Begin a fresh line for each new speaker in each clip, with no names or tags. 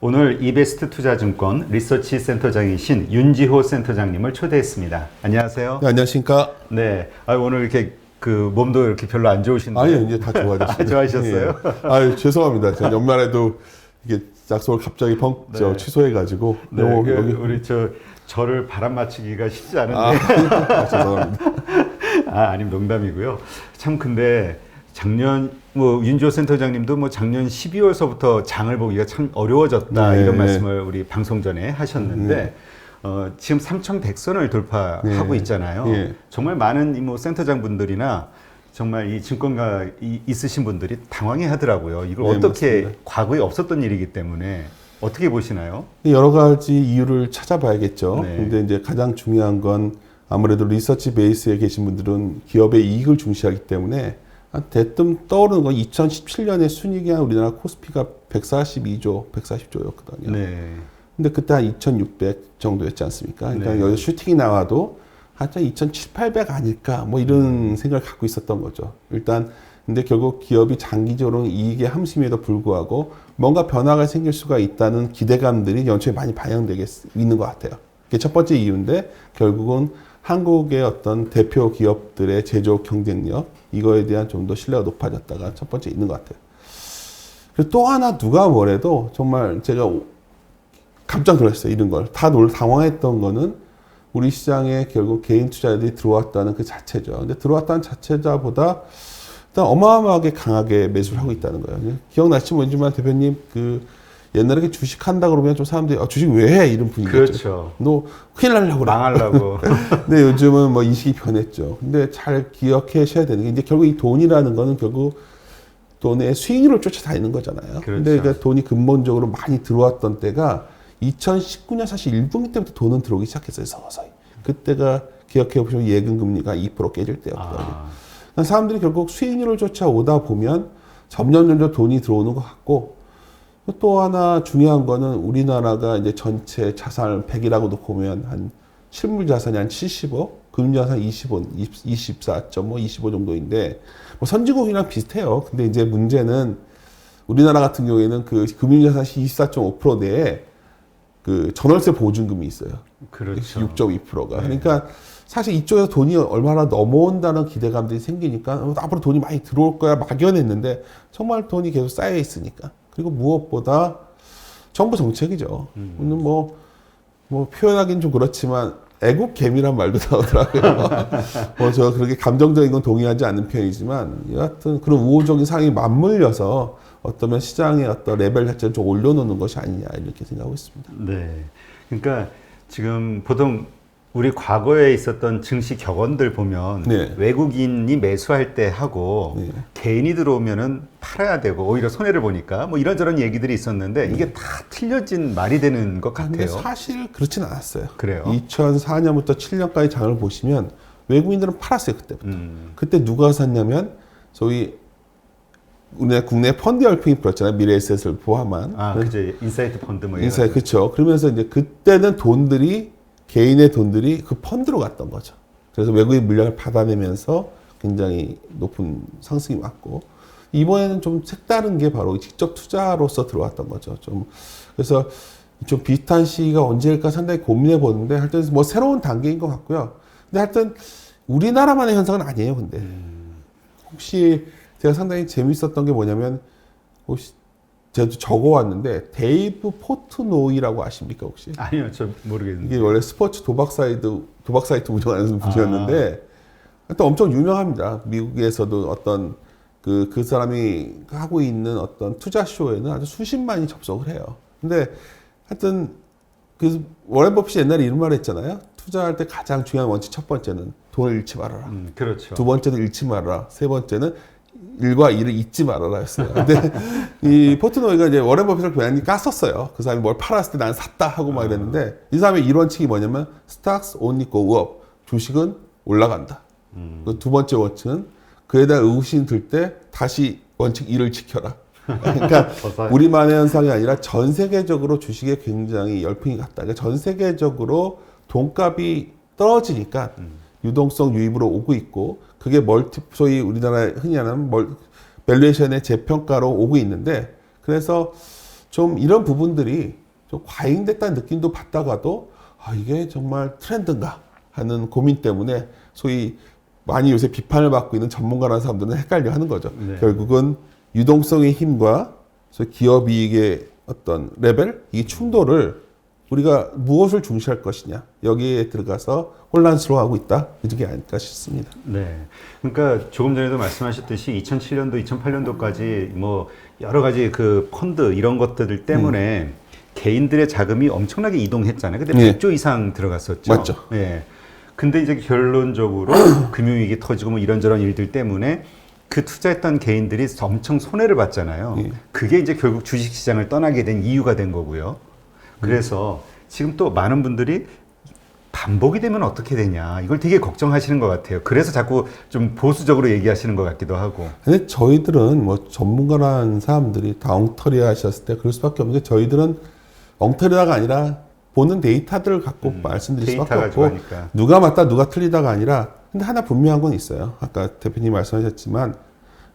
오늘 이베스트 투자증권 리서치 센터장이신 윤지호 센터장님을 초대했습니다. 안녕하세요.
네, 안녕하십니까.
네, 오늘 이렇게 그 몸도 이렇게 별로 안 좋으신데.
아니, 이제 다 좋아졌습니다.
좋아하셨어요?
예. 아유, 죄송합니다. 제가 연말에도 이게 약속을 갑자기
네.
취소해가지고.
네,
여기.
우리 저를 바람 맞추기가 쉽지 않은데.
죄송합니다.
아님 농담이고요. 참 근데 작년 윤지호 센터장님도 작년 12월서부터 장을 보기가 참 어려워졌다
네,
이런
네.
말씀을 우리 방송 전에 하셨는데 지금 3,100선을 돌파하고
네.
있잖아요.
네.
정말 많은 센터장 분들이나 정말 이 증권가 있으신 분들이 당황해 하더라고요. 이걸
네,
어떻게
맞습니다.
과거에 없었던 일이기 때문에 어떻게 보시나요?
여러 가지 이유를 찾아봐야겠죠.
네.
근데 이제 가장 중요한 건 아무래도 리서치 베이스에 계신 분들은 기업의 이익을 중시하기 때문에 대뜸 떠오르는 건 2017년에 순이익이 한 우리나라 코스피가 140조였거든요.
네.
근데 그때 한 2,600 정도였지 않습니까? 그러니까
네.
여기 슈팅이 나와도 한 2,700, 800 아닐까? 뭐 이런 생각을 갖고 있었던 거죠. 일단 근데 결국 기업이 장기적으로 이익의 함심에도 불구하고 뭔가 변화가 생길 수가 있다는 기대감들이 연초에 많이 반영되게 있는 것 같아요. 그게 첫 번째 이유인데 결국은 한국의 어떤 대표 기업들의 제조 경쟁력 이거에 대한 좀 더 신뢰가 높아졌다가 첫 번째 있는 것 같아요. 그리고 또 하나 누가 뭐래도 정말 제가 깜짝 놀랐어요. 이런 걸. 다 당황했던 거는 우리 시장에 결국 개인 투자자들이 들어왔다는 그 자체죠. 근데 들어왔다는 자체자보다 일단 어마어마하게 강하게 매수를 하고 있다는 거예요. 기억나실지 모르지만 대표님 옛날에 주식한다 그러면 좀 사람들이 주식 왜 해? 이런 분위기였죠.
그렇죠.
너 큰일 날려고 그래.
망하려고.
근데 요즘은 인식이 변했죠. 근데 잘 기억하셔야 되는 게 이제 결국 이 돈이라는 거는 결국 돈의 수익률을 쫓아다니는 거잖아요.
그렇죠.
근데 그러니까 돈이 근본적으로 많이 들어왔던 때가 2019년 사실 1분기 때부터 돈은 들어오기 시작했어요. 서서히. 그때가 기억해 보시면 예금 금리가 2% 깨질 때였거든요. 그러니까 사람들이 결국 수익률을 쫓아오다 보면 점점 돈이 들어오는 것 같고 또 하나 중요한 거는 우리나라가 이제 전체 자산을 100이라고 놓고 보면 한 실물 자산이 한 70억, 금융 자산 24.5, 25 정도인데 선진국이랑 비슷해요. 근데 이제 문제는 우리나라 같은 경우에는 그 금융 자산이 24.5% 내에 그 전월세 보증금이 있어요.
그렇죠.
6.2%가.
네.
그러니까 사실 이쪽에서 돈이 얼마나 넘어온다는 기대감들이 생기니까 앞으로 돈이 많이 들어올 거야 막연했는데 정말 돈이 계속 쌓여 있으니까. 그리고 무엇보다 정부 정책이죠. 뭐 표현하기는 좀 그렇지만 애국 개미란 말도 나오더라고요. 저 그렇게 감정적인 건 동의하지 않는 편이지만 여하튼 그런 우호적인 상황이 맞물려서 어떠면 시장의 어떤 레벨 자체를 좀 올려놓는 것이 아니냐 이렇게 생각하고 있습니다.
네. 그러니까 지금 보통 우리 과거에 있었던 증시 격언들 보면
네.
외국인이 매수할 때 하고
네.
개인이 들어오면은 팔아야 되고 오히려 손해를 보니까 이런저런 얘기들이 있었는데 이게 다 틀려진 말이 되는 것
근데
같아요.
사실 그렇진 않았어요.
그래요?
2004년부터 7년까지 장을 보시면 외국인들은 팔았어요. 그때부터. 그때 누가 샀냐면 소위 우리나라 국내 펀드 열풍이 불었잖아요. 미래에셋을 포함한.
그죠. 인사이트 펀드
인사이트, 그렇죠. 그러면서 이제 그때는 개인의 돈들이 그 펀드로 갔던 거죠. 그래서 외국인 물량을 받아내면서 굉장히 높은 상승이 왔고, 이번에는 좀 색다른 게 바로 직접 투자로서 들어왔던 거죠. 그래서 좀 비슷한 시기가 언제일까 상당히 고민해 보는데, 하여튼 새로운 단계인 것 같고요. 근데 하여튼 우리나라만의 현상은 아니에요, 근데. 혹시 제가 상당히 재밌었던 게 뭐냐면, 혹시 제가 적어왔는데 데이브 포트노이라고 아십니까 혹시?
아니요, 저 모르겠는데.
이게 원래 스포츠 도박 사이트 운영하는 분이었는데 또 엄청 유명합니다. 미국에서도 어떤 그 사람이 하고 있는 어떤 투자 쇼에는 아주 수십만이 접속을 해요. 근데 하여튼 그 워렌 버핏이 옛날에 이런 말을 했잖아요. 투자할 때 가장 중요한 원칙 첫 번째는 돈을 잃지 말아라.
그렇죠.
두 번째는 잃지 말아라. 세 번째는 일과 일을 잊지 말아라 했어요. 근데 이 포트노이가 이제 워렌 버핏을 많이 깠었어요. 그 사람이 뭘 팔았을 때 난 샀다 하고 막 이랬는데 이 사람의 일원칙이 뭐냐면 stocks only go up. 주식은 올라간다. 그 두 번째 원칙은 그에 대한 의구심이 들 때 다시 원칙 1을 지켜라. 그러니까 우리만의 현상이 아니라 전 세계적으로 주식에 굉장히 열풍이 갔다. 그러니까 전 세계적으로 돈값이 떨어지니까 유동성 유입으로 오고 있고 그게 소위 우리나라에 흔히 하는 밸류에이션의 재평가로 오고 있는데 그래서 좀 이런 부분들이 좀 과잉됐다는 느낌도 받다가도 이게 정말 트렌드인가 하는 고민 때문에 소위 많이 요새 비판을 받고 있는 전문가라는 사람들은 헷갈려 하는 거죠.
네.
결국은 유동성의 힘과 소위 기업 이익의 어떤 레벨, 이 충돌을 우리가 무엇을 중시할 것이냐 여기에 들어가서 혼란스러워하고 있다 이게 아닐까 싶습니다.
네. 그러니까 조금 전에도 말씀하셨듯이 2007년도, 2008년도까지 뭐 여러 가지 그 펀드 이런 것들 때문에 개인들의 자금이 엄청나게 이동했잖아요. 근데
네.
100조 이상 들어갔었죠.
맞죠.
예. 근데 이제 결론적으로 금융위기 터지고 뭐 이런저런 일들 때문에 그 투자했던 개인들이 엄청 손해를 봤잖아요.
예.
그게 이제 결국 주식시장을 떠나게 된 이유가 된 거고요. 그래서 지금 또 많은 분들이 반복이 되면 어떻게 되냐 이걸 되게 걱정하시는 것 같아요. 그래서 자꾸 좀 보수적으로 얘기하시는 것 같기도 하고.
근데 저희들은 뭐 전문가라는 사람들이 다 엉터리 하셨을 때 그럴 수밖에 없는 게 저희들은 엉터리다가 아니라 보는 데이터들을 갖고 말씀드릴 수밖에
데이터 가지고
없고
하니까.
누가 맞다 누가 틀리다가 아니라 근데 하나 분명한 건 있어요. 아까 대표님 말씀하셨지만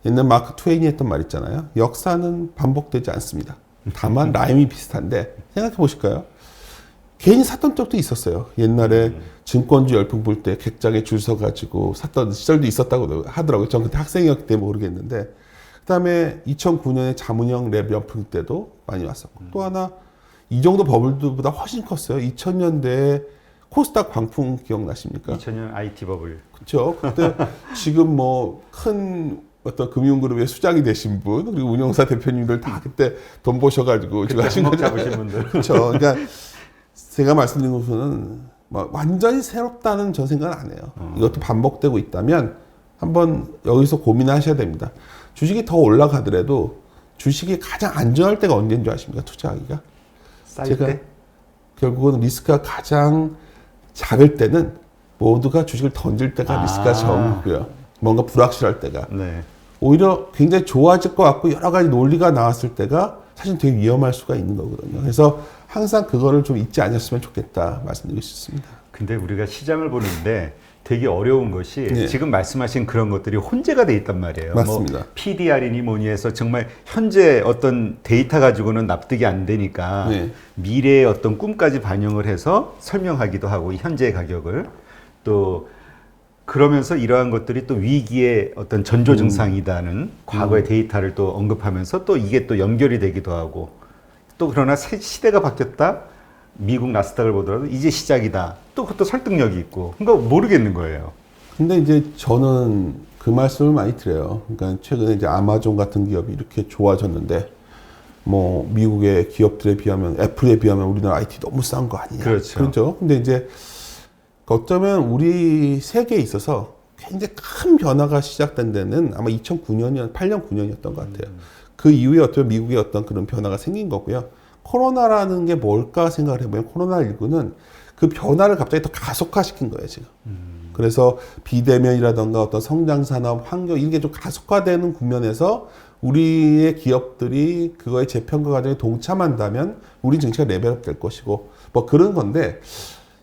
옛날 마크 트웨인이 했던 말 있잖아요. 역사는 반복되지 않습니다. 다만 라임이 비슷한데 생각해 보실까요? 괜히 샀던 적도 있었어요. 옛날에 증권주 열풍 불 때 객장에 줄 서가지고 샀던 시절도 있었다고 하더라고요. 전 그때 학생이었기 때문에 모르겠는데 그다음에 2009년에 자문형 랩 열풍 때도 많이 왔었고 또 하나 이 정도 버블보다 훨씬 컸어요. 2000년대에 코스닥 광풍 기억나십니까?
2000년 IT 버블.
그렇죠. 그때 지금 뭐 큰 어떤 금융그룹의 수장이 되신 분 그리고 운영사 대표님들 다 그때 돈 버셔가지고 지금 하신
한몫
거죠.
잡으신 분들.
그렇죠. 그러니까 제가 말씀드린 것은 뭐 완전히 새롭다는 저 생각은 안 해요. 이것도 반복되고 있다면 한번 여기서 고민하셔야 됩니다. 주식이 더 올라가더라도 주식이 가장 안전할 때가 언제인 줄 아십니까? 투자하기가.
쌀
제가
때?
결국은 리스크가 가장 작을 때는 모두가 주식을 던질 때가 리스크가 적고요. 뭔가 불확실할 때가.
네.
오히려 굉장히 좋아질 것 같고 여러 가지 논리가 나왔을 때가 사실 되게 위험할 수가 있는 거거든요. 그래서 항상 그거를 좀 잊지 않았으면 좋겠다 말씀드릴 수 있습니다.
근데 우리가 시장을 보는데 되게 어려운 것이
네.
지금 말씀하신 그런 것들이 혼재가 돼 있단 말이에요.
맞습니다.
뭐 PDR이니 뭐니 해서 정말 현재 어떤 데이터 가지고는 납득이 안 되니까
네.
미래의 어떤 꿈까지 반영을 해서 설명하기도 하고 이 현재의 가격을 또 그러면서 이러한 것들이 또 위기의 어떤 전조 증상이다는 과거의 데이터를 또 언급하면서 또 이게 또 연결이 되기도 하고 또 그러나 새 시대가 바뀌었다. 미국 나스닥을 보더라도 이제 시작이다. 또 그것도 설득력이 있고. 그러니까 모르겠는 거예요.
근데 이제 저는 그 말씀을 많이 드려요. 그러니까 최근에 이제 아마존 같은 기업이 이렇게 좋아졌는데 뭐 미국의 기업들에 비하면 애플에 비하면 우리나라 IT 너무 싼 거 아니냐.
그렇죠.
그렇죠. 근데 이제 어쩌면 우리 세계에 있어서 굉장히 큰 변화가 시작된 데는 아마 2009년이었, 8년, 9년이었던 것 같아요. 그 이후에 어떤 미국의 어떤 그런 변화가 생긴 거고요. 코로나라는 게 뭘까 생각을 해보면 코로나19는 그 변화를 갑자기 더 가속화시킨 거예요, 지금. 그래서 비대면이라던가 어떤 성장산업, 환경, 이게 좀 가속화되는 국면에서 우리의 기업들이 그거의 재평가 과정에 동참한다면 우리 증시가 레벨업 될 것이고 뭐 그런 건데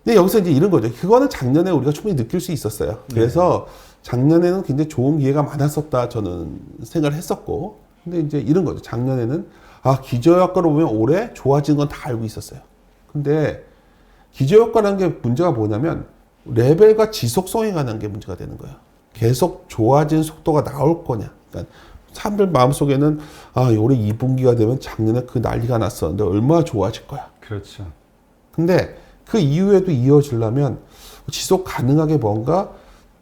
근데 여기서 이제 이런 거죠. 그거는 작년에 우리가 충분히 느낄 수 있었어요. 그래서 작년에는 굉장히 좋은 기회가 많았었다 저는 생각을 했었고 근데 이제 이런 거죠. 작년에는 기저효과로 보면 올해 좋아진 건 다 알고 있었어요. 근데 기저효과라는 게 문제가 뭐냐면 레벨과 지속성에 관한 게 문제가 되는 거예요. 계속 좋아진 속도가 나올 거냐. 그러니까 사람들 마음속에는 올해 2분기가 되면 작년에 그 난리가 났었는데 얼마나 좋아질 거야.
그렇죠.
근데 그 이후에도 이어지려면 지속 가능하게 뭔가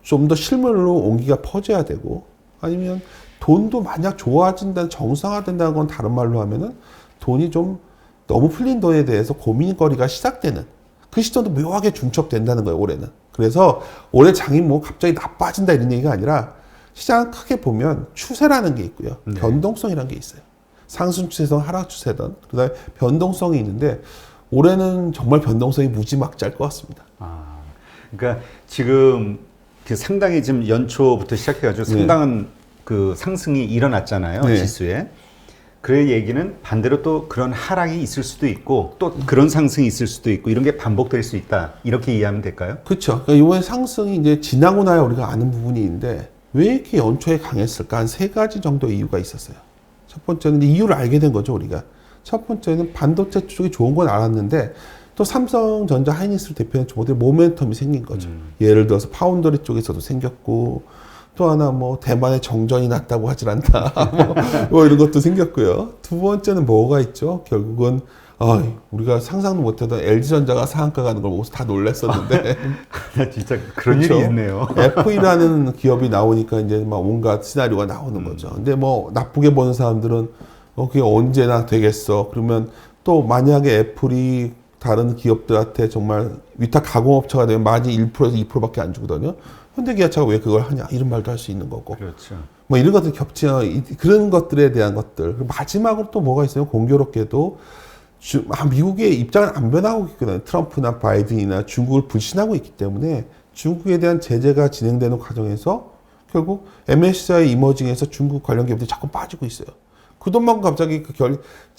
좀 더 실물로 온기가 퍼져야 되고 아니면 돈도 만약 좋아진다는 정상화된다는 건 다른 말로 하면은 돈이 좀 너무 풀린 돈에 대해서 고민거리가 시작되는 그 시점도 묘하게 중첩된다는 거예요, 올해는. 그래서 올해 장이 뭐 갑자기 나빠진다 이런 얘기가 아니라 시장 크게 보면 추세라는 게 있고요.
네.
변동성이라는 게 있어요. 상승 추세든 하락 추세든 그다음에 변동성이 있는데 올해는 정말 변동성이 무지막지할 것 같습니다.
그러니까 지금 그 상당히 지금 연초부터 시작해가지고 상당한 그 상승이 일어났잖아요.
네.
지수에. 그 얘기는 반대로 또 그런 하락이 있을 수도 있고 또 그런 상승이 있을 수도 있고 이런 게 반복될 수 있다. 이렇게 이해하면 될까요?
그렇죠. 그러니까 이번에 상승이 이제 지나고 나야 우리가 아는 부분이 있는데 왜 이렇게 연초에 강했을까? 한 세 가지 정도의 이유가 있었어요. 첫 번째는 이제 이유를 알게 된 거죠, 우리가. 첫 번째는 반도체 쪽이 좋은 건 알았는데 또 삼성전자 하이닉스를 대표하는 종목들이 모멘텀이 생긴 거죠. 예를 들어서 파운더리 쪽에서도 생겼고 또 하나 뭐 대만에 정전이 났다고 하질 않다. 뭐 이런 것도 생겼고요. 두 번째는 뭐가 있죠? 결국은 우리가 상상도 못했던 LG전자가 상한가 가는 걸 보고서 다 놀랐었는데
진짜 그런
그렇죠?
일이 있네요.
F이라는 기업이 나오니까 이제 막 온갖 시나리오가 나오는 거죠. 근데 뭐 나쁘게 보는 사람들은 그게 언제나 되겠어. 그러면 또 만약에 애플이 다른 기업들한테 정말 위탁 가공업체가 되면 마진 1%에서 2%밖에 안 주거든요. 현대기아차가 왜 그걸 하냐 이런 말도 할 수 있는 거고.
그렇죠.
뭐 이런 것들 겹치는 그런 것들에 대한 것들. 그리고 마지막으로 또 뭐가 있어요? 공교롭게도 미국의 입장은 안 변하고 있거든요. 트럼프나 바이든이나 중국을 불신하고 있기 때문에 중국에 대한 제재가 진행되는 과정에서 결국 MSCI 이머징에서 중국 관련 기업들이 자꾸 빠지고 있어요. 그 돈만 갑자기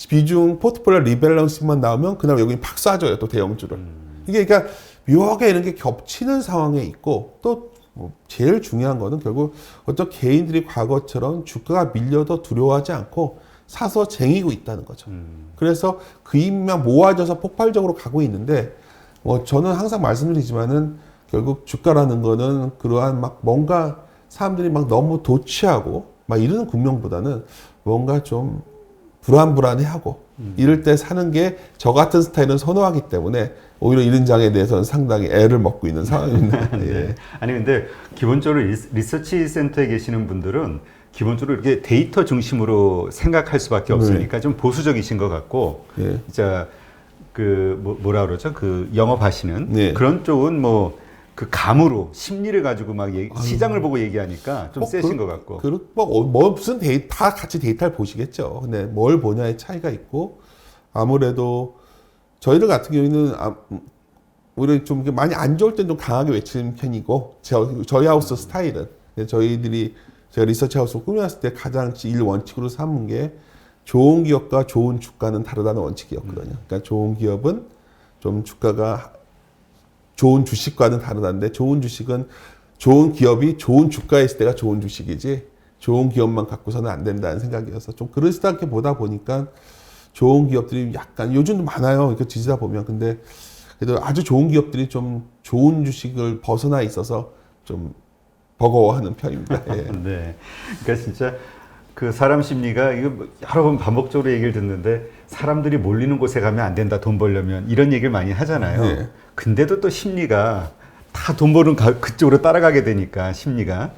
비중 포트폴리오 리밸런싱만 나오면 그날 여기 팍 쏴줘요. 또 대형주를. 이게 그러니까 묘하게 이런 게 겹치는 상황에 있고 또 제일 중요한 거는 결국 어떤 개인들이 과거처럼 주가가 밀려도 두려워하지 않고 사서 쟁이고 있다는 거죠. 그래서 그 힘만 모아져서 폭발적으로 가고 있는데 저는 항상 말씀드리지만은 결국 주가라는 거는 그러한 막 뭔가 사람들이 막 너무 도취하고 막 이러는 국면보다는 뭔가 좀 불안해하고 이럴 때 사는 게 저 같은 스타일은 선호하기 때문에 오히려 이런 장에 대해서는 상당히 애를 먹고 있는 상황입니다.
네.
예.
아니 근데 기본적으로 리서치 센터에 계시는 분들은 기본적으로 이렇게 데이터 중심으로 생각할 수밖에 없으니까 좀 보수적이신 것 같고,
예.
진짜 뭐라 그러죠? 그 영업하시는
네.
그런 쪽은 뭐 그 감으로 심리를 가지고 막 시장을 보고 얘기하니까 좀 세신 것 같고.
무슨 다 같이 데이터를 보시겠죠. 근데 뭘 보냐의 차이가 있고 아무래도 저희들 같은 경우에는 오히려 좀 많이 안 좋을 땐 좀 강하게 외치는 편이고 저희 하우스 스타일은 제가 리서치 하우스를 꾸며놨을 때 가장 1원칙으로 삼은 게 좋은 기업과 좋은 주가는 다르다는 원칙이었거든요. 그러니까 좋은 기업은 좀 주가가 좋은 주식과는 다르다는데 좋은 주식은 좋은 기업이 좋은 주가에 있을 때가 좋은 주식이지 좋은 기업만 갖고서는 안 된다는 생각이어서 좀 그렇게 보다 보니까 좋은 기업들이 약간 요즘도 많아요. 이렇게 지지다 보면. 근데 그래도 아주 좋은 기업들이 좀 좋은 주식을 벗어나 있어서 좀 버거워하는 편입니다. 예.
네. 그러니까 진짜 그 사람 심리가 이거 여러 번 반복적으로 얘기를 듣는데 사람들이 몰리는 곳에 가면 안 된다. 돈 벌려면 이런 얘기를 많이 하잖아요.
네.
근데도 또 심리가 다 돈 버는 그쪽으로 따라가게 되니까 심리가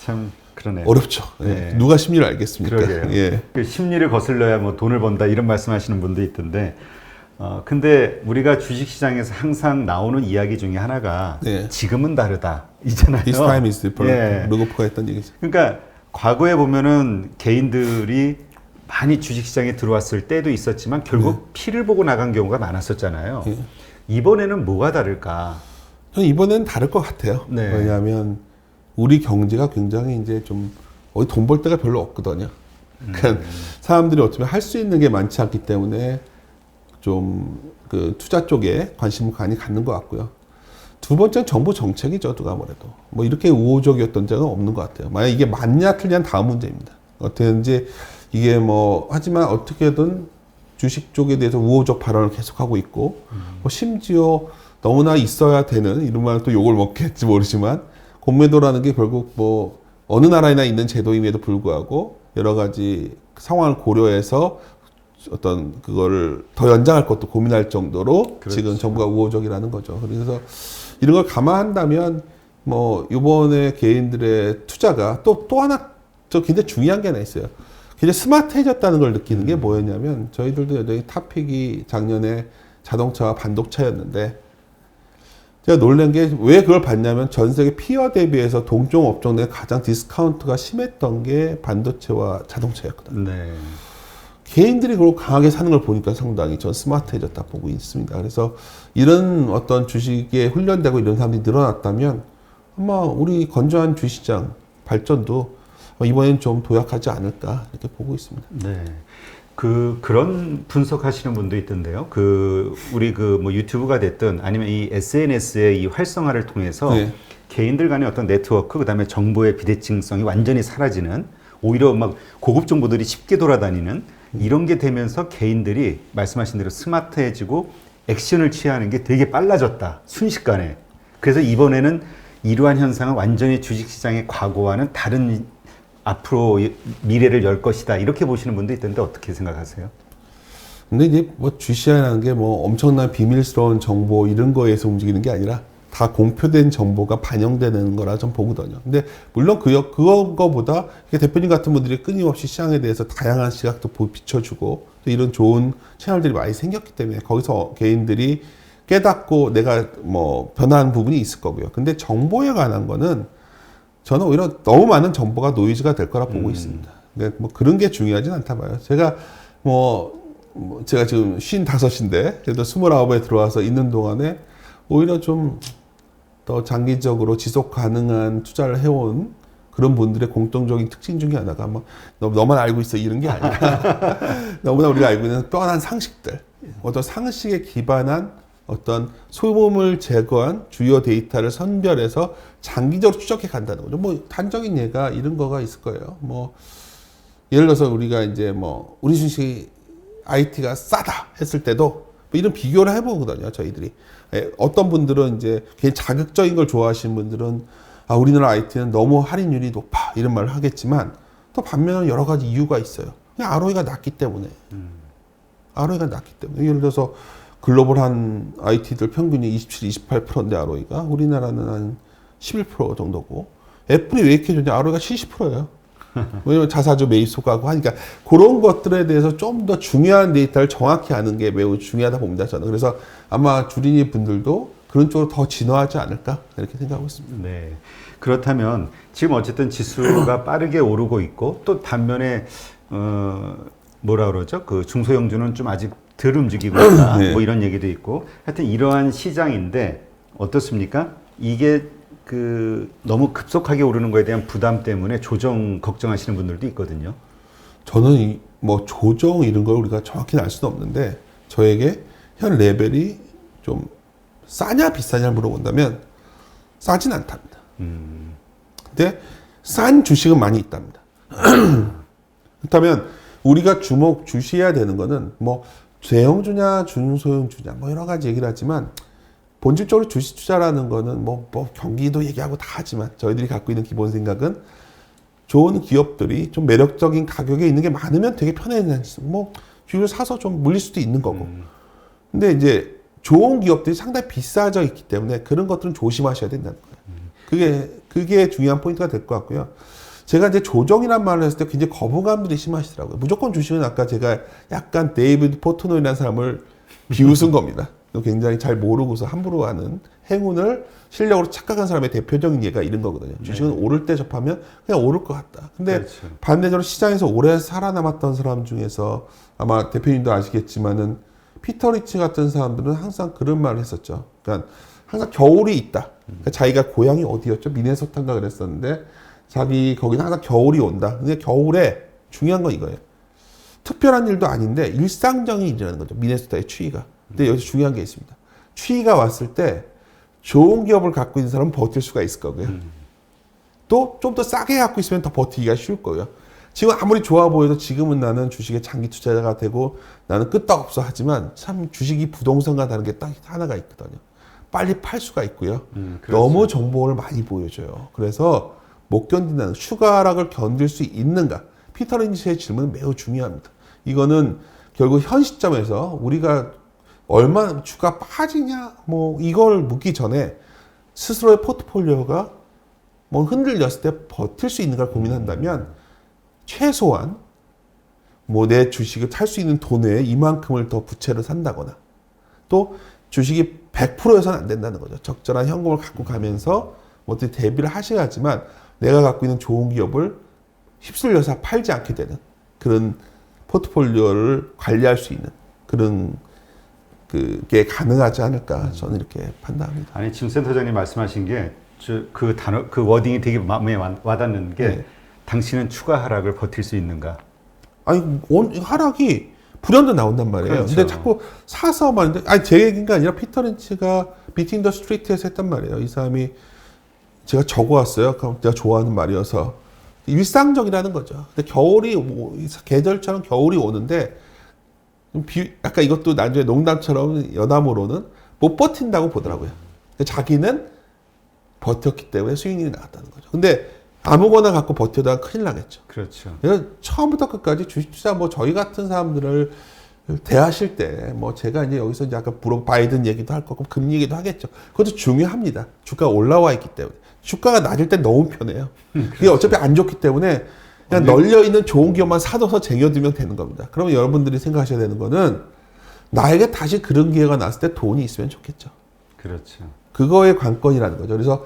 참 그러네요.
어렵죠. 예.
네.
누가 심리를 알겠습니까?
그러게요.
예.
그 심리를 거슬러야 뭐 돈을 번다 이런 말씀하시는 분도 있던데, 근데 우리가 주식시장에서 항상 나오는 이야기 중에 하나가
네.
지금은 다르다 이잖아요.
This time is different.
예.
루고프가 했던 얘기죠.
그러니까 과거에 보면은 개인들이 많이 주식시장에 들어왔을 때도 있었지만 결국 피를 보고 나간 경우가 많았었잖아요.
예.
이번에는 뭐가 다를까?
저는 이번엔 다를 것 같아요.
네.
왜냐하면 우리 경제가 굉장히 이제 좀 어디 돈 벌 데가 별로 없거든요. 그러니까 사람들이 어쩌면 할 수 있는 게 많지 않기 때문에 좀 그 투자 쪽에 관심을 많이 갖는 것 같고요. 두 번째는 정부 정책이죠, 누가 뭐래도. 뭐 이렇게 우호적이었던 적은 없는 것 같아요. 만약 이게 맞냐 틀리냐는 다음 문제입니다. 어떻게든지 이게 하지만 어떻게든 주식 쪽에 대해서 우호적 발언을 계속하고 있고, 심지어 너무나 있어야 되는, 이런 말은 또 욕을 먹겠지 모르지만, 공매도라는 게 결국 어느 나라에나 있는 제도임에도 불구하고 여러 가지 상황을 고려해서 어떤 그거를 더 연장할 것도 고민할 정도로
그렇죠.
지금 정부가 우호적이라는 거죠. 그래서 이런 걸 감안한다면 이번에 개인들의 투자가 또 하나 굉장히 중요한 게 하나 있어요. 굉장히 스마트해졌다는 걸 느끼는 게 뭐였냐면 저희들도 여전히 탑픽이 작년에 자동차와 반도체였는데 제가 놀란 게 왜 그걸 봤냐면 전 세계 피어 대비해서 동종 업종 내 가장 디스카운트가 심했던 게 반도체와 자동차였거든요.
네.
개인들이 그걸 강하게 사는 걸 보니까 상당히 전 스마트해졌다 보고 있습니다. 그래서 이런 어떤 주식에 훈련되고 이런 사람들이 늘어났다면 아마 우리 건조한 주시장 발전도 이번엔 좀 도약하지 않을까 이렇게 보고 있습니다.
네. 그런 분석하시는 분도 있던데요. 우리 유튜브가 됐든 아니면 이 SNS의 이 활성화를 통해서
네.
개인들 간의 어떤 네트워크, 그다음에 정보의 비대칭성이 완전히 사라지는 오히려 막 고급 정보들이 쉽게 돌아다니는 이런 게 되면서 개인들이 말씀하신 대로 스마트해지고 액션을 취하는 게 되게 빨라졌다. 순식간에. 그래서 이번에는 이러한 현상은 완전히 주식시장의 과거와는 다른 앞으로 미래를 열 것이다. 이렇게 보시는 분도 있던데 어떻게 생각하세요?
근데 이제 뭐 주시하는 게 뭐 엄청난 비밀스러운 정보 이런 거에서 움직이는 게 아니라 다 공표된 정보가 반영되는 거라 좀 보거든요. 근데 물론 그거보다 대표님 같은 분들이 끊임없이 시장에 대해서 다양한 시각도 비춰주고 또 이런 좋은 채널들이 많이 생겼기 때문에 거기서 개인들이 깨닫고 내가 뭐 변화한 부분이 있을 거고요. 근데 정보에 관한 거는 저는 오히려 너무 많은 정보가 노이즈가 될 거라 보고 있습니다. 근데 뭐 그런 게 중요하진 않다 봐요. 제가 제가 지금 55인데 그래도 29에 들어와서 있는 동안에 오히려 좀 더 장기적으로 지속 가능한 투자를 해온 그런 분들의 공통적인 특징 중에 하나가 뭐 너만 알고 있어 이런 게 아니라 너무나 우리가 알고 있는 뻔한 상식들, 어떤 상식에 기반한 어떤 소음을 제거한 주요 데이터를 선별해서 장기적으로 추적해 간다는 거죠. 뭐 단적인 예가 이런 거가 있을 거예요. 뭐 예를 들어서 우리가 이제 뭐 우리 주식 IT가 싸다 했을 때도 뭐 이런 비교를 해보거든요, 저희들이. 어떤 분들은 이제 괜히 자극적인 걸 좋아하시는 분들은 우리나라 IT는 너무 할인율이 높아 이런 말을 하겠지만 또 반면에 여러 가지 이유가 있어요. 그냥 ROE가 낮기 때문에. ROE가 낮기 때문에. 예를 들어서 글로벌한 IT들 평균이 27, 28%인데 ROE가 우리나라는 한 11% 정도고 애플이 왜 이렇게 좋냐? ROE가 70%예요. 왜냐면 자사주 매입 소가고 하니까 그런 것들에 대해서 좀 더 중요한 데이터를 정확히 아는 게 매우 중요하다 봅니다. 저는. 그래서 아마 주린이 분들도 그런 쪽으로 더 진화하지 않을까 이렇게 생각하고 있습니다.
네. 그렇다면 지금 어쨌든 지수가 빠르게 오르고 있고 또 반면에 뭐라 그러죠? 그 중소형주는 좀 아직 덜 움직이고 있다.
네.
뭐 이런 얘기도 있고 하여튼 이러한 시장인데 어떻습니까? 이게 너무 급속하게 오르는 거에 대한 부담 때문에 조정 걱정하시는 분들도 있거든요.
저는 뭐 조정 이런 걸 우리가 정확히는 알 수는 없는데 저에게 현 레벨이 좀 싸냐 비싸냐 물어본다면 싸진 않답니다. 근데 싼 주식은 많이 있답니다. 그렇다면 우리가 주시해야 되는 거는 뭐 대형주냐 중소형주냐 뭐 여러 가지 얘기를 하지만 본질적으로 주식 투자라는 거는 뭐 경기도 얘기하고 다 하지만 저희들이 갖고 있는 기본 생각은 좋은 기업들이 좀 매력적인 가격에 있는 게 많으면 되게 편해지는 뭐 주식을 사서 좀 물릴 수도 있는 거고. 근데 이제 좋은 기업들이 상당히 비싸져 있기 때문에 그런 것들은 조심하셔야 된다는 거예요. 그게 중요한 포인트가 될 것 같고요. 제가 이제 조정이란 말을 했을 때 굉장히 거부감들이 심하시더라고요. 무조건 주식은 아까 제가 약간 데이비드 포트노이라는 사람을 비웃은 겁니다. 굉장히 잘 모르고서 함부로 하는 행운을 실력으로 착각한 사람의 대표적인 예가 이런 거거든요. 주식은 오를 때 접하면 그냥 오를 것 같다. 근데
그렇죠.
반대적으로 시장에서 오래 살아남았던 사람 중에서 아마 대표님도 아시겠지만은 피터 리치 같은 사람들은 항상 그런 말을 했었죠. 그러니까 항상 겨울이 있다. 그러니까 자기가 고향이 어디였죠? 미네소타인가 그랬었는데 자기 거기는 항상 겨울이 온다. 근데 겨울에 중요한 건 이거예요. 특별한 일도 아닌데 일상적인 일이라는 거죠. 미네소타의 추위가. 근데 여기서 중요한 게 있습니다. 추위가 왔을 때 좋은 기업을 갖고 있는 사람은 버틸 수가 있을 거고요. 또 좀 더 싸게 갖고 있으면 더 버티기가 쉬울 거고요. 지금 아무리 좋아 보여도 지금은 나는 주식에 장기 투자자가 되고 나는 끄떡없어 하지만 참 주식이 부동산과 다른 게 딱 하나가 있거든요. 빨리 팔 수가 있고요.
그렇죠.
너무 정보를 많이 보여줘요. 그래서 못 견딘다는 추가락을 견딜 수 있는가? 피터 린치의 질문은 매우 중요합니다. 이거는 결국 현 시점에서 우리가 얼마나 주가 빠지냐 뭐 이걸 묻기 전에 스스로의 포트폴리오가 뭐 흔들렸을 때 버틸 수 있는 걸 고민한다면 최소한 뭐 내 주식을 살 수 있는 돈 외에 이만큼을 더 부채를 산다거나 또 주식이 100%여서는 안 된다는 거죠. 적절한 현금을 갖고 가면서 뭐 어떻게 대비를 하셔야지만 내가 갖고 있는 좋은 기업을 휩쓸려서 팔지 않게 되는 그런 포트폴리오를 관리할 수 있는 그런 그게 가능하지 않을까 저는 이렇게 판단합니다.
아니 지금 센터장님 말씀하신 게 그 단어 그 워딩이 되게 마음에 와닿는 게
네.
당신은 추가 하락을 버틸 수 있는가?
아니 하락이 불현듯 나온단 말이에요.
그렇죠.
근데 자꾸 사서 말인데 아니 제 얘기가 아니라 피터 린치가 비팅 더 스트리트에서 했단 말이에요. 이 사람이 제가 적어왔어요. 그럼 제가 좋아하는 말이어서 일상적이라는 거죠. 근데 계절처럼 겨울이 오는데 약간 이것도 나중에 농담처럼 여담으로는 못 버틴다고 보더라고요. 자기는 버텼기 때문에 수익률이 나왔다는 거죠. 근데 아무거나 갖고 버텨다 큰일 나겠죠.
그렇죠.
그래서 처음부터 끝까지 주식투자 저희 같은 사람들을 대하실 때 제가 이제 여기서 이제 아까 바이든 얘기도 할 거고 금리 얘기도 하겠죠. 그것도 중요합니다. 주가가 올라와 있기 때문에. 주가가 낮을 때 너무 편해요. 이게 어차피 안 좋기 때문에 그냥 널려 있는 좋은 기업만 사둬서 쟁여두면 되는 겁니다. 그러면 여러분들이 생각하셔야 되는 거는 나에게 다시 그런 기회가 났을 때 돈이 있으면 좋겠죠.
그렇죠.
그거의 관건이라는 거죠. 그래서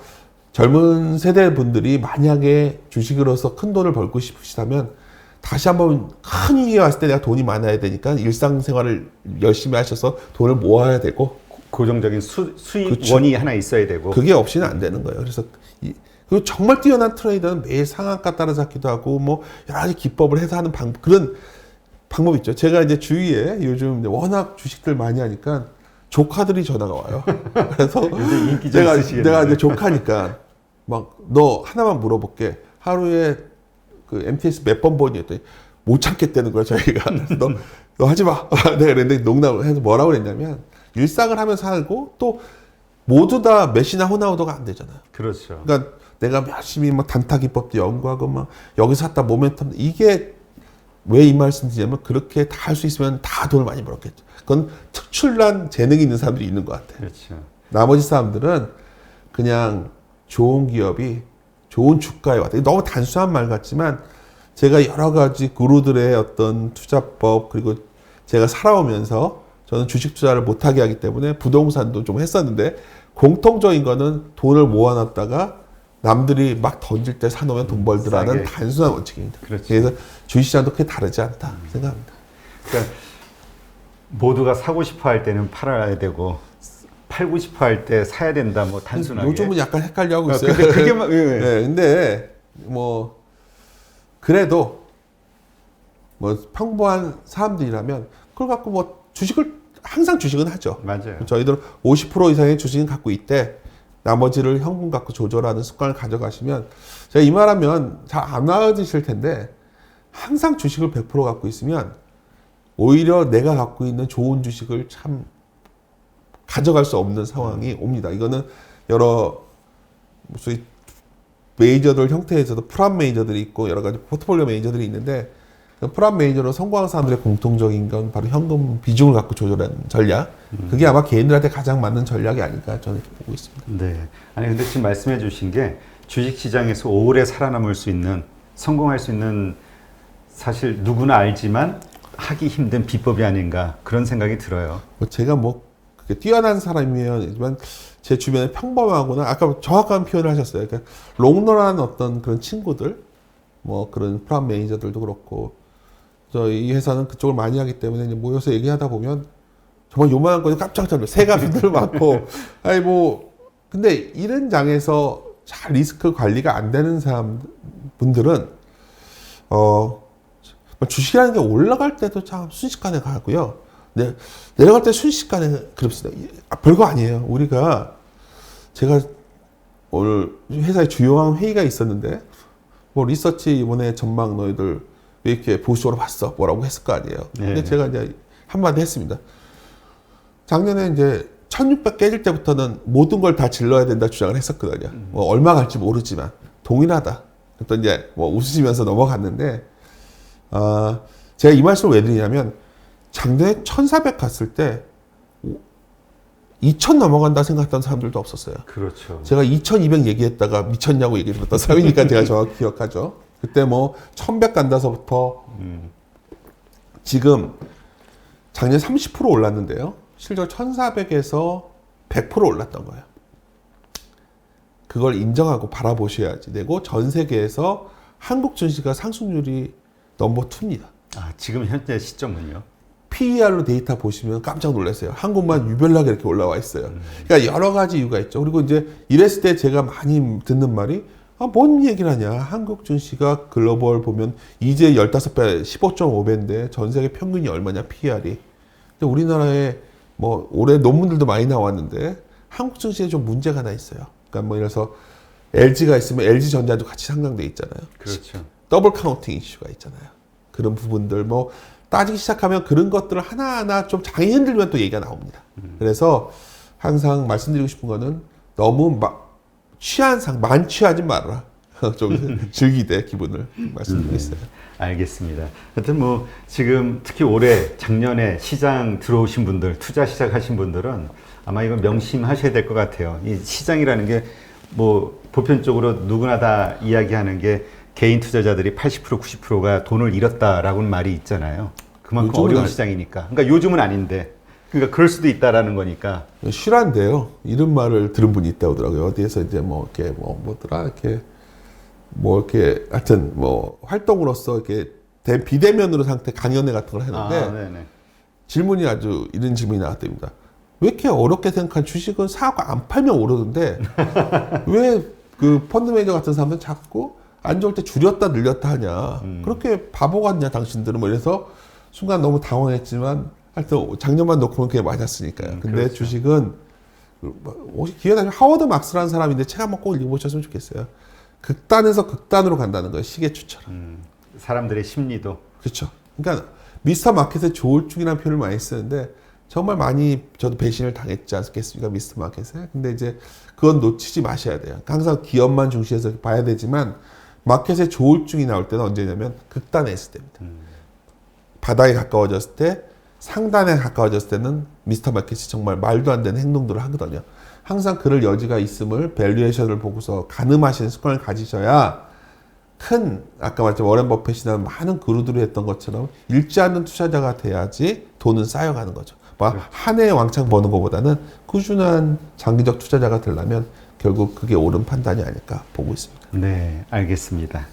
젊은 세대 분들이 만약에 주식으로서 큰 돈을 벌고 싶으시다면 다시 한번 큰 위기가 왔을 때 내가 돈이 많아야 되니까 일상생활을 열심히 하셔서 돈을 모아야 되고
고정적인 수익원이 하나 있어야 되고
그게 없이는 안 되는 거예요. 그래서 그리고 정말 뛰어난 트레이더는 매일 상한가 따라잡기도 하고 여러 가지 기법을 해서 하는 그런 방법이 있죠. 제가 이제 주위에 요즘 워낙 주식들 많이 하니까 조카들이 전화가 와요. 그래서 내가 이제 조카니까 너 하나만 물어볼게. 하루에 그 MTS 몇 번 보니 했더니 못 참겠다는 거야 저희가. 너 하지 마. 내가 그랬는데 농담을 해서 뭐라고 그랬냐면 일상을 하면서 살고 또 모두 다 메시나 호나우도가 안 되잖아요.
그렇죠.
그러니까 내가 열심히 단타 기법도 연구하고 여기 샀다 모멘텀 이게 왜 이 말씀 드리냐면 그렇게 다 할 수 있으면 다 돈을 많이 벌었겠죠. 그건 특출난 재능이 있는 사람들이 있는 것 같아요.
그렇죠.
나머지 사람들은 그냥 좋은 기업이 좋은 주가에 왔다. 너무 단순한 말 같지만 제가 여러 가지 구루들의 어떤 투자법 그리고 제가 살아오면서 저는 주식 투자를 못하게 하기 때문에 부동산도 좀 했었는데 공통적인 거는 돈을 모아놨다가 남들이 막 던질 때 사놓으면 돈 벌더라는 단순한 원칙입니다.
그렇죠.
그래서 주식시장도 크게 다르지 않다 생각합니다.
그러니까 모두가 사고 싶어 할 때는 팔아야 되고 팔고 싶어 할 때 사야 된다. 단순하게.
요즘은 약간 헷갈려 하고 있어요.
근데 그게
네, 근데 그래도 평범한 사람들이라면 그걸 갖고 항상 주식은 하죠.
맞아요.
저희들은 50% 이상의 주식은 갖고 있대. 나머지를 현금 갖고 조절하는 습관을 가져가시면 제가 이 말하면 잘 안 와드실 텐데 항상 주식을 100% 갖고 있으면 오히려 내가 갖고 있는 좋은 주식을 참 가져갈 수 없는 상황이 옵니다. 이거는 여러 무슨 메이저들 형태에서도 프람 메이저들이 있고 여러 가지 포트폴리오 메이저들이 있는데 프람 메이저로 성공한 사람들의 공통적인 건 바로 현금 비중을 갖고 조절하는 전략. 그게 아마 개인들한테 가장 맞는 전략이 아닐까 저는 이렇게 보고 있습니다.
네. 아니 근데 지금 말씀해 주신 게 주식 시장에서 오래 살아남을 수 있는 성공할 수 있는 사실 누구나 알지만 하기 힘든 비법이 아닌가 그런 생각이 들어요.
제가 그렇게 뛰어난 사람이면 제 주변에 평범하거나 아까 정확한 표현을 하셨어요. 그러니까 롱런한 어떤 그런 친구들, 그런 프람 매니저들도 그렇고 이 회사는 그쪽을 많이 하기 때문에 이제 모여서 얘기하다 보면 정말 요만한 거에 깜짝 놀라요. 새가슴들 많고 근데 이런 장에서 잘 리스크 관리가 안 되는 분들은 주식이라는 게 올라갈 때도 참 순식간에 가고요. 네, 내려갈 때 순식간에 그렇습니다. 별거 아니에요. 제가 오늘 회사에 주요한 회의가 있었는데 리서치 이번에 전망 너희들 왜 이렇게 보수적으로 봤어? 뭐라고 했을 거 아니에요. 근데
네.
제가 이제 한마디 했습니다. 작년에 이제 1600 깨질 때부터는 모든 걸 다 질러야 된다 주장을 했었거든요. 얼마 갈지 모르지만 동일하다. 그랬더니 이제 웃으시면서 넘어갔는데 제가 이 말씀을 왜 드리냐면 작년에 1400 갔을 때 2000 넘어간다 생각했던 사람들도 없었어요.
그렇죠.
제가 2200 얘기했다가 미쳤냐고 얘기 들었던 사람이니까 제가 정확히 기억하죠. 그때 1100 간다서부터 지금 작년 30% 올랐는데요. 실제로 1400에서 100% 올랐던 거예요. 그걸 인정하고 바라보셔야지 되고 전 세계에서 한국 증시가 상승률이 넘버 2입니다.
지금 현재 시점은요?
PER로 데이터 보시면 깜짝 놀랐어요. 한국만 유별나게 이렇게 올라와 있어요. 그러니까 여러 가지 이유가 있죠. 그리고 이제 이랬을 때 제가 많이 듣는 말이 뭔 얘기를 하냐. 한국 증시가 글로벌 보면 이제 15배, 15.5배인데 전 세계 평균이 얼마냐, PER이. 근데 우리나라에 올해 논문들도 많이 나왔는데 한국 증시에 좀 문제가 하나 있어요. 그러니까 예를 들어서 LG가 있으면 LG전자도 같이 상장돼 있잖아요.
그렇죠.
더블 카운팅 이슈가 있잖아요. 그런 부분들 뭐 따지기 시작하면 그런 것들을 하나하나 좀 장이 흔들면 또 얘기가 나옵니다. 그래서 항상 말씀드리고 싶은 거는 너무 만취하지 말아라. 좀 즐기되 기분을 말씀드리겠어요.
알겠습니다. 하여튼 뭐 지금 특히 올해 작년에 시장 들어오신 분들, 투자 시작하신 분들은 아마 이거 명심하셔야 될 것 같아요. 이 시장이라는 게 뭐 보편적으로 누구나 다 이야기하는 게 개인 투자자들이 80% 90%가 돈을 잃었다라고는 말이 있잖아요. 그만큼
요즘은
어려운 시장이니까. 그러니까 요즘은 아닌데. 그러니까 그럴 수도 있다라는 거니까.
실화인데요. 이런 말을 들은 분이 있다고 하더라고요. 어디에서 이제 뭐 이렇게 이렇게 하여튼 뭐 활동으로서 이렇게 비대면으로 상태 강연회 같은 걸 했는데 질문이 아주 이런 질문이 나왔답니다. 왜 이렇게 어렵게 생각한 주식은 사고 안 팔면 오르는데 왜 그 펀드 매니저 같은 사람들은 자꾸 안 좋을 때 줄였다 늘렸다 하냐. 그렇게 바보 같냐 당신들은 뭐 이래서 순간 너무 당황했지만 하여튼 작년만 놓고 보면 그게 맞았으니까요. 근데
그렇죠.
주식은 혹시 기회가 되면 하워드 막스라는 사람인데 책 한번 꼭 읽어보셨으면 좋겠어요. 극단에서 극단으로 간다는 거예요. 시계추처럼.
사람들의 심리도.
그렇죠. 그러니까 미스터 마켓의 조울증이라는 표현을 많이 쓰는데 정말 많이 저도 배신을 당했지 않겠습니까? 미스터 마켓에. 근데 이제 그건 놓치지 마셔야 돼요. 항상 기업만 중시해서 봐야 되지만 마켓의 조울증이 나올 때는 언제냐면 극단에 있을 때입니다. 바닥에 가까워졌을 때 상단에 가까워졌을 때는 미스터 마켓이 정말 말도 안 되는 행동들을 하거든요. 항상 그럴 여지가 있음을 밸류에이션을 보고서 가늠하시는 습관을 가지셔야 아까 말했던 워렌 버핏이나 많은 그루들이 했던 것처럼 잃지 않는 투자자가 돼야지 돈은 쌓여가는 거죠. 한 해에 왕창 버는 것보다는 꾸준한 장기적 투자자가 되려면 결국 그게 옳은 판단이 아닐까 보고 있습니다.
네, 알겠습니다.